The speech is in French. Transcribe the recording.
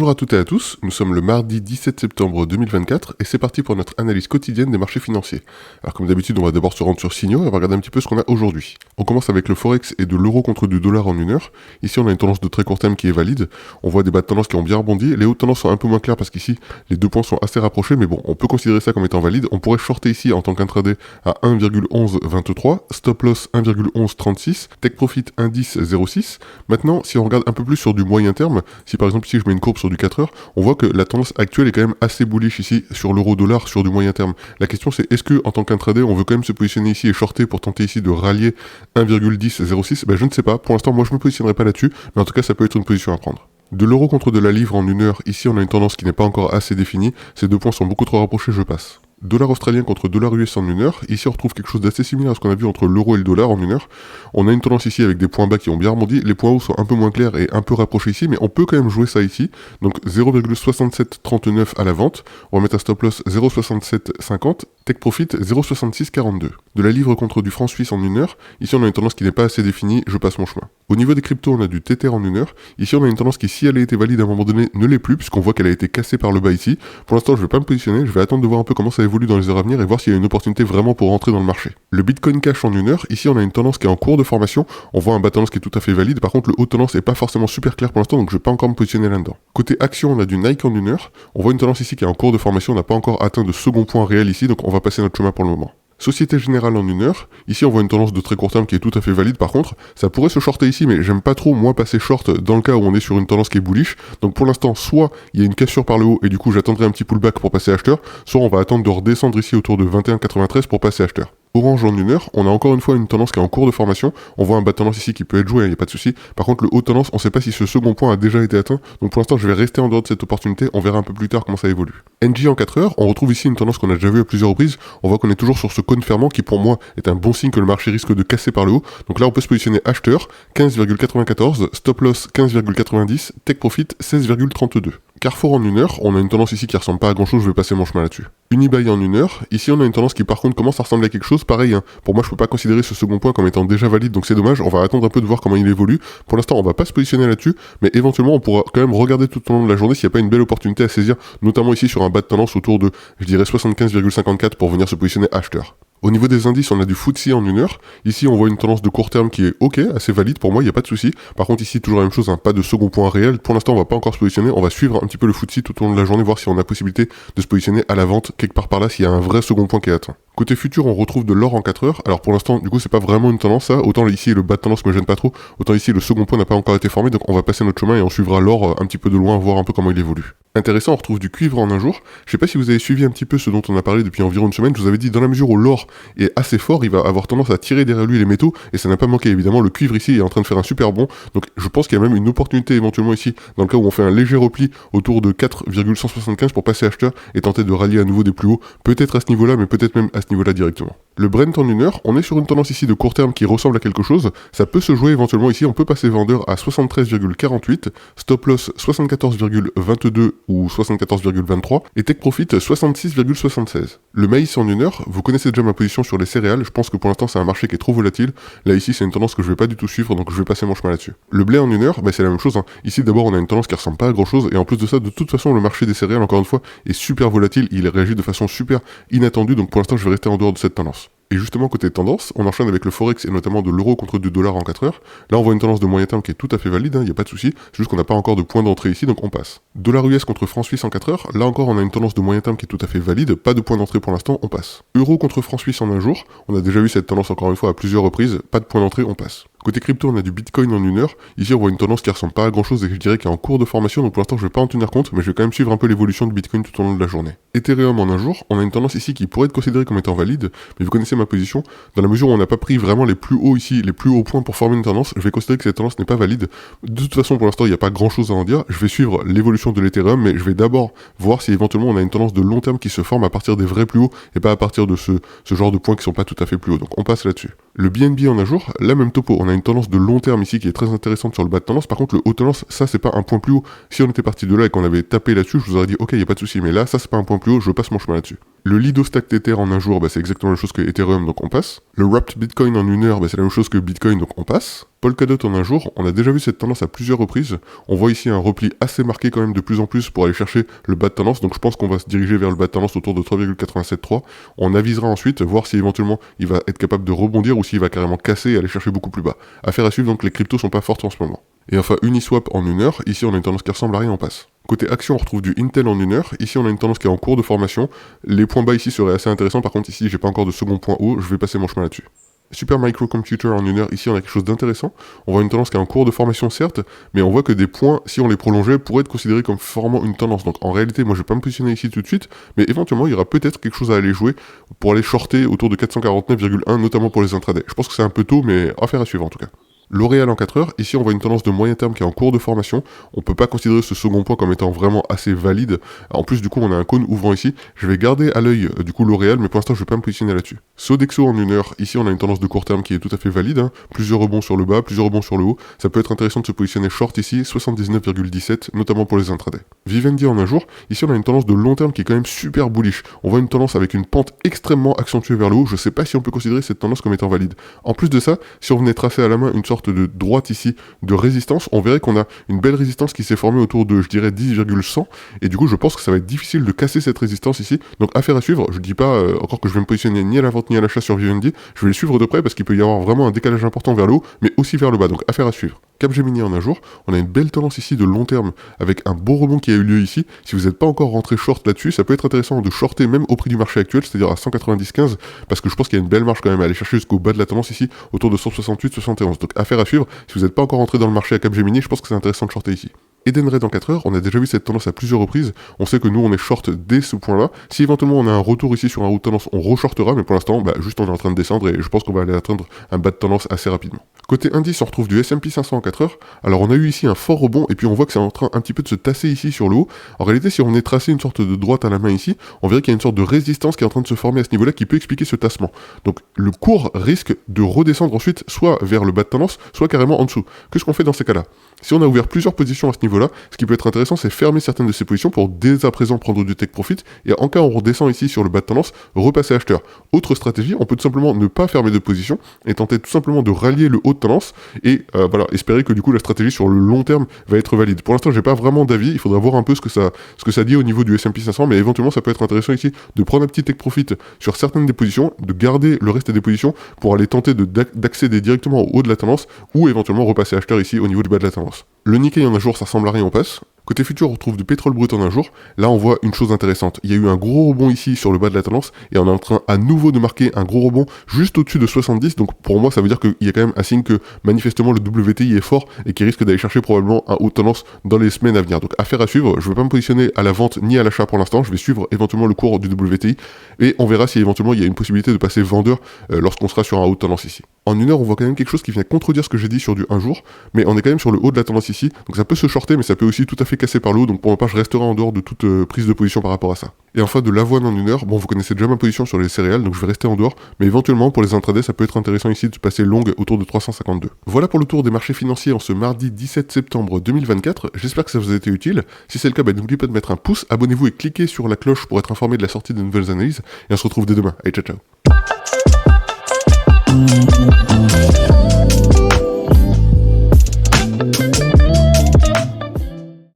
Bonjour à toutes et à tous, nous sommes le mardi 17 septembre 2024 et c'est parti pour notre analyse quotidienne des marchés financiers. Alors comme d'habitude, on va d'abord se rendre sur Signaux et on va regarder un petit peu ce qu'on a aujourd'hui. On commence avec le Forex et de l'euro contre du dollar en une heure. Ici on a une tendance de très court terme qui est valide. On voit des bas de tendance qui ont bien rebondi. Les hautes tendances sont un peu moins claires parce qu'ici les deux points sont assez rapprochés, mais bon, on peut considérer ça comme étant valide. On pourrait shorter ici en tant qu'intraday à 1,1123, stop loss 1,1136, take profit indice 0,6. Maintenant, si on regarde un peu plus sur du moyen terme, si par exemple ici je mets une courbe sur du 4 heures, on voit que la tendance actuelle est quand même assez bullish ici sur l'euro-dollar sur du moyen terme. La question c'est est-ce que en tant qu'intraday on veut quand même se positionner ici et shorter pour tenter ici de rallier 1,1006? Je ne sais pas, pour l'instant moi je me positionnerai pas là-dessus, mais en tout cas ça peut être une position à prendre. De l'euro contre de la livre en une heure, ici on a une tendance qui n'est pas encore assez définie, ces deux points sont beaucoup trop rapprochés, je passe. Dollar australien contre dollar US en une heure, ici on retrouve quelque chose d'assez similaire à ce qu'on a vu entre l'euro et le dollar en une heure. On a une tendance ici avec des points bas qui ont bien rebondi, les points hauts sont un peu moins clairs et un peu rapprochés ici, mais on peut quand même jouer ça ici. Donc 0,6739 à la vente, on va mettre un stop loss 0,6750, take profit 0,6642. De la livre contre du franc suisse en une heure, ici on a une tendance qui n'est pas assez définie, je passe mon chemin. Au niveau des cryptos, on a du Tether en une heure, ici on a une tendance qui si elle a été valide à un moment donné ne l'est plus, puisqu'on voit qu'elle a été cassée par le bas ici. Pour l'instant je ne vais pas me positionner, je vais attendre de voir un peu comment ça évolue dans les heures à venir et voir s'il y a une opportunité vraiment pour rentrer dans le marché. Le Bitcoin Cash en une heure, ici on a une tendance qui est en cours de formation, on voit un bas tendance qui est tout à fait valide, par contre le haut tendance n'est pas forcément super clair pour l'instant, donc je vais pas encore me positionner là-dedans. Côté action, on a du Nike en une heure, on voit une tendance ici qui est en cours de formation, on n'a pas encore atteint de second point réel ici, donc on va passer notre chemin pour le moment. Société Générale en une heure, ici on voit une tendance de très court terme qui est tout à fait valide par contre, ça pourrait se shorter ici mais j'aime pas trop moi passer short dans le cas où on est sur une tendance qui est bullish, donc pour l'instant soit il y a une cassure par le haut et du coup j'attendrai un petit pullback pour passer acheteur, soit on va attendre de redescendre ici autour de 21,93 pour passer acheteur. Orange en une heure, on a encore une fois une tendance qui est en cours de formation, on voit un bas de tendance ici qui peut être joué, il n'y a pas de souci. Par contre le haut tendance, on ne sait pas si ce second point a déjà été atteint, donc pour l'instant je vais rester en dehors de cette opportunité, on verra un peu plus tard comment ça évolue. NJ en 4 heures, on retrouve ici une tendance qu'on a déjà vue à plusieurs reprises, on voit qu'on est toujours sur ce cône fermant qui pour moi est un bon signe que le marché risque de casser par le haut, donc là on peut se positionner acheteur, 15,94, stop loss 15,90, take profit 16,32. Carrefour en une heure, on a une tendance ici qui ressemble pas à grand chose, je vais passer mon chemin là-dessus. Unibail en une heure, ici on a une tendance qui par contre commence à ressembler à quelque chose, pareil, pour moi je peux pas considérer ce second point comme étant déjà valide, donc c'est dommage, on va attendre un peu de voir comment il évolue. Pour l'instant on va pas se positionner là-dessus, mais éventuellement on pourra quand même regarder tout au long de la journée s'il n'y a pas une belle opportunité à saisir, notamment ici sur un bas de tendance autour de, je dirais 75,54 pour venir se positionner acheteur. Au niveau des indices, on a du FTSE en une heure. Ici, on voit une tendance de court terme qui est ok, assez valide pour moi, il n'y a pas de souci. Par contre, ici, toujours la même chose, pas de second point réel. Pour l'instant, on va pas encore se positionner. On va suivre un petit peu le FTSE tout au long de la journée, voir si on a possibilité de se positionner à la vente quelque part par là, s'il y a un vrai second point qui est atteint. Côté futur, on retrouve de l'or en 4 heures. Alors pour l'instant, du coup, c'est pas vraiment une tendance ça. Autant ici, le bas de tendance me gêne pas trop. Autant ici, le second point n'a pas encore été formé. Donc on va passer notre chemin et on suivra l'or un petit peu de loin, voir un peu comment il évolue. Intéressant, on retrouve du cuivre en un jour. Je sais pas si vous avez suivi un petit peu ce dont on a parlé depuis environ une semaine. Je vous avais dit, dans la mesure où l'or est assez fort, il va avoir tendance à tirer derrière lui les métaux. Et ça n'a pas manqué, évidemment. Le cuivre ici est en train de faire un super bond. Donc je pense qu'il y a même une opportunité éventuellement ici, dans le cas où on fait un léger repli autour de 4,175 pour passer acheteur et tenter de rallier à nouveau des plus hauts. Peut-être à ce niveau-là, mais peut-être même à ce niveau-là directement. Le Brent en une heure, on est sur une tendance ici de court terme qui ressemble à quelque chose. Ça peut se jouer éventuellement ici, on peut passer vendeur à 73,48, stop loss 74,22 ou 74,23 et take profit 66,76. Le maïs en une heure, vous connaissez déjà ma position sur les céréales, je pense que pour l'instant c'est un marché qui est trop volatile. Là ici c'est une tendance que je vais pas du tout suivre, donc je vais passer mon chemin là-dessus. Le blé en une heure, c'est la même chose. Ici d'abord on a une tendance qui ressemble pas à grand chose et en plus de ça, de toute façon le marché des céréales encore une fois est super volatile, il réagit de façon super inattendue, donc pour l'instant je vais rester en dehors de cette tendance. Et justement, côté tendance, on enchaîne avec le Forex et notamment de l'euro contre du dollar en 4 heures. Là, on voit une tendance de moyen terme qui est tout à fait valide, il n'y a pas de souci. C'est juste qu'on n'a pas encore de point d'entrée ici, donc on passe. Dollar US contre franc suisse en 4 heures. Là encore, on a une tendance de moyen terme qui est tout à fait valide. Pas de point d'entrée pour l'instant, on passe. Euro contre franc suisse en un jour. On a déjà vu cette tendance encore une fois à plusieurs reprises. Pas de point d'entrée, on passe. Côté crypto, on a du Bitcoin en une heure. Ici, on voit une tendance qui ressemble pas à grand chose et que je dirais qui est en cours de formation. Donc pour l'instant, je vais pas en tenir compte, mais je vais quand même suivre un peu l'évolution de Bitcoin tout au long de la journée. Ethereum en un jour, on a une tendance ici qui pourrait être considérée comme étant valide, mais vous connaissez ma position. Dans la mesure où on n'a pas pris vraiment les plus hauts ici, les plus hauts points pour former une tendance, je vais considérer que cette tendance n'est pas valide. De toute façon, pour l'instant, il n'y a pas grand chose à en dire. Je vais suivre l'évolution de l'Ethereum, mais je vais d'abord voir si éventuellement on a une tendance de long terme qui se forme à partir des vrais plus hauts et pas à partir de ce genre de points qui sont pas tout à fait plus hauts. Donc on passe là-dessus. Le BNB en un jour, la même topo. On a une tendance de long terme ici qui est très intéressante sur le bas de tendance. Par contre, le haut tendance, ça c'est pas un point plus haut. Si on était parti de là et qu'on avait tapé là-dessus, je vous aurais dit ok, il y a pas de souci. Mais là, ça c'est pas un point plus haut. Je passe mon chemin là-dessus. Le Lido Stack Tether en un jour, c'est exactement la chose que Ethereum, donc on passe. Le Wrapped Bitcoin en une heure, c'est la même chose que Bitcoin, donc on passe. Polkadot en un jour, on a déjà vu cette tendance à plusieurs reprises. On voit ici un repli assez marqué quand même de plus en plus pour aller chercher le bas de tendance. Donc je pense qu'on va se diriger vers le bas de tendance autour de 3,873. On avisera ensuite, voir si éventuellement il va être capable de rebondir ou s'il va carrément casser et aller chercher beaucoup plus bas. Affaire à suivre, donc les cryptos sont pas fortes en ce moment. Et enfin Uniswap en une heure, ici on a une tendance qui ressemble à rien, on passe. Côté action, on retrouve du Intel en une heure. Ici, on a une tendance qui est en cours de formation. Les points bas ici seraient assez intéressants. Par contre, ici, j'ai pas encore de second point haut. Je vais passer mon chemin là-dessus. Super Microcomputer en une heure. Ici, on a quelque chose d'intéressant. On voit une tendance qui est en cours de formation, certes, mais on voit que des points, si on les prolongeait, pourraient être considérés comme formant une tendance. Donc, en réalité, moi, je vais pas me positionner ici tout de suite, mais éventuellement, il y aura peut-être quelque chose à aller jouer pour aller shorter autour de 449,1, notamment pour les intradés. Je pense que c'est un peu tôt, mais affaire à suivre en tout cas. L'Oréal en 4 heures, ici on voit une tendance de moyen terme qui est en cours de formation. On peut pas considérer ce second point comme étant vraiment assez valide. En plus du coup on a un cône ouvrant ici. Je vais garder à l'œil du coup L'Oréal, mais pour l'instant je vais pas me positionner là-dessus. Sodexo en une heure, ici on a une tendance de court terme qui est tout à fait valide. Plusieurs rebonds sur le bas, plusieurs rebonds sur le haut. Ça peut être intéressant de se positionner short ici, 79,17, notamment pour les intradés. Vivendi en un jour, ici on a une tendance de long terme qui est quand même super bullish. On voit une tendance avec une pente extrêmement accentuée vers le haut. Je sais pas si on peut considérer cette tendance comme étant valide. En plus de ça, si on venait tracer à la main une sorte de droite ici de résistance, on verrait qu'on a une belle résistance qui s'est formée autour de, je dirais, 10,100, et du coup je pense que ça va être difficile de casser cette résistance ici, donc affaire à suivre. Je dis pas encore que je vais me positionner ni à la vente ni à l'achat sur Vivendi, je vais les suivre de près parce qu'il peut y avoir vraiment un décalage important vers le haut, mais aussi vers le bas, donc affaire à suivre. Capgemini en un jour, on a une belle tendance ici de long terme, avec un beau rebond qui a eu lieu ici. Si vous n'êtes pas encore rentré short là-dessus, ça peut être intéressant de shorter même au prix du marché actuel, c'est-à-dire à 190,15, parce que je pense qu'il y a une belle marge quand même à aller chercher jusqu'au bas de la tendance ici, autour de 168,71. Donc affaire à suivre, si vous n'êtes pas encore rentré dans le marché à Capgemini, je pense que c'est intéressant de shorter ici. Edenred en 4 heures, on a déjà vu cette tendance à plusieurs reprises, on sait que nous on est short dès ce point-là. Si éventuellement on a un retour ici sur un haut de tendance, on re-shortera, mais pour l'instant, juste on est en train de descendre et je pense qu'on va aller atteindre un bas de tendance assez rapidement. Côté indice, on retrouve du S&P 500 en 4 heures. Alors on a eu ici un fort rebond et puis on voit que c'est en train un petit peu de se tasser ici sur le haut. En réalité, si on est tracé une sorte de droite à la main ici, on verrait qu'il y a une sorte de résistance qui est en train de se former à ce niveau-là qui peut expliquer ce tassement. Donc le cours risque de redescendre ensuite soit vers le bas de tendance, soit carrément en dessous. Qu'est-ce qu'on fait dans ces cas-là? Si on a ouvert plusieurs positions à ce niveau-là, ce qui peut être intéressant, c'est fermer certaines de ces positions pour dès à présent prendre du take profit et en cas où on redescend ici sur le bas de tendance, repasser acheteur. Autre stratégie, on peut tout simplement ne pas fermer de position et tenter tout simplement de rallier le haut de tendance et espérer que du coup la stratégie sur le long terme va être valide. Pour l'instant, j'ai pas vraiment d'avis, il faudra voir un peu ce que ça dit au niveau du S&P 500, mais éventuellement ça peut être intéressant ici de prendre un petit take profit sur certaines des positions, de garder le reste des positions pour aller tenter d'accéder directement au haut de la tendance ou éventuellement repasser acheteur ici au niveau du bas de la tendance. Le Nikkei en un jour, ça ressemble à rien, on passe. Côté futur, on retrouve du pétrole brut en un jour. Là, on voit une chose intéressante. Il y a eu un gros rebond ici sur le bas de la tendance et on est en train à nouveau de marquer un gros rebond juste au-dessus de 70. Donc pour moi, ça veut dire qu'il y a quand même un signe que manifestement le WTI est fort et qu'il risque d'aller chercher probablement un haut de tendance dans les semaines à venir. Donc affaire à suivre. Je ne vais pas me positionner à la vente ni à l'achat pour l'instant. Je vais suivre éventuellement le cours du WTI et on verra si éventuellement il y a une possibilité de passer vendeur lorsqu'on sera sur un haut de tendance ici. En une heure, on voit quand même quelque chose qui vient contredire ce que j'ai dit sur du 1 jour, mais on est quand même sur le haut de la tendance ici. Donc ça peut se shorter, mais ça peut aussi tout à fait casser par le haut. Donc pour ma part, je resterai en dehors de toute prise de position par rapport à ça. Et enfin, de l'avoine en une heure. Bon, vous connaissez déjà ma position sur les céréales, donc je vais rester en dehors. Mais éventuellement, pour les intradés, ça peut être intéressant ici de passer longue autour de 352. Voilà pour le tour des marchés financiers en ce mardi 17 septembre 2024. J'espère que ça vous a été utile. Si c'est le cas, n'oubliez pas de mettre un pouce, abonnez-vous et cliquez sur la cloche pour être informé de la sortie de nouvelles analyses. Et on se retrouve dès demain. Allez, ciao ciao.